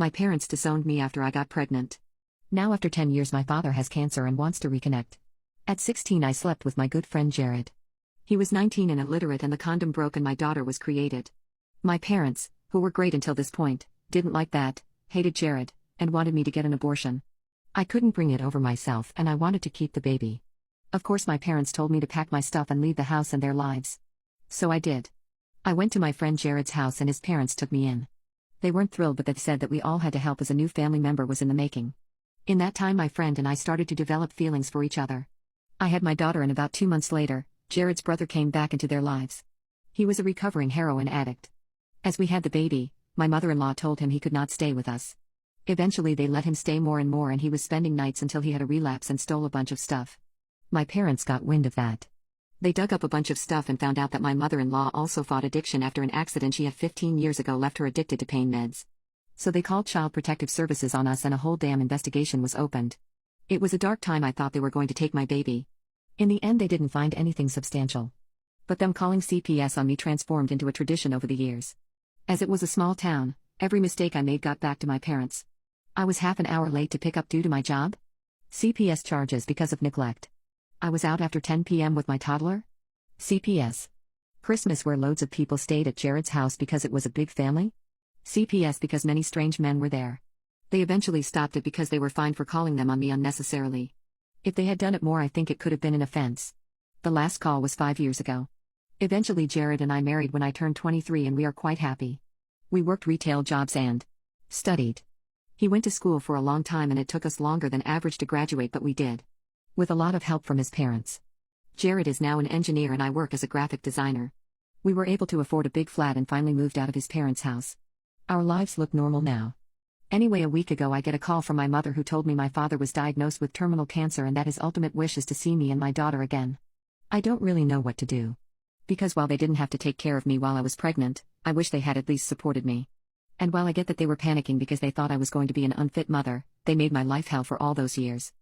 My parents disowned me after I got pregnant. Now after 10 years my father has cancer and wants to reconnect. At 16 I slept with my good friend Jared. He was 19 and illiterate and the condom broke and my daughter was created. My parents, who were great until this point, didn't like that, hated Jared, and wanted me to get an abortion. I couldn't bring it over myself and I wanted to keep the baby. Of course my parents told me to pack my stuff and leave the house and their lives. So I did. I went to my friend Jared's house and his parents took me in. They weren't thrilled but they said that we all had to help as a new family member was in the making. In that time my friend and I started to develop feelings for each other. I had my daughter and about 2 months later, Jared's brother came back into their lives. He was a recovering heroin addict. As we had the baby, my mother-in-law told him he could not stay with us. Eventually they let him stay more and more and he was spending nights until he had a relapse and stole a bunch of stuff. My parents got wind of that. They dug up a bunch of stuff and found out that my mother-in-law also fought addiction after an accident she had 15 years ago left her addicted to pain meds. So they called Child Protective Services on us and a whole damn investigation was opened. It was a dark time. I thought they were going to take my baby. In the end they didn't find anything substantial. But them calling CPS on me transformed into a tradition over the years. As it was a small town, every mistake I made got back to my parents. I was half an hour late to pick up due to my job. CPS charges because of neglect. I was out after 10 p.m. with my toddler. CPS. Christmas where loads of people stayed at Jared's house because it was a big family. CPS because many strange men were there. They eventually stopped it because they were fined for calling them on me unnecessarily. If they had done it more I think it could have been an offense. The last call was 5 years ago. Eventually Jared and I married when I turned 23 and we are quite happy. We worked retail jobs and studied. He went to school for a long time and it took us longer than average to graduate but we did. With a lot of help from his parents. Jared is now an engineer and I work as a graphic designer. We were able to afford a big flat and finally moved out of his parents' house. Our lives look normal now. Anyway, a week ago I get a call from my mother who told me my father was diagnosed with terminal cancer and that his ultimate wish is to see me and my daughter again. I don't really know what to do. Because while they didn't have to take care of me while I was pregnant, I wish they had at least supported me. And while I get that they were panicking because they thought I was going to be an unfit mother, they made my life hell for all those years.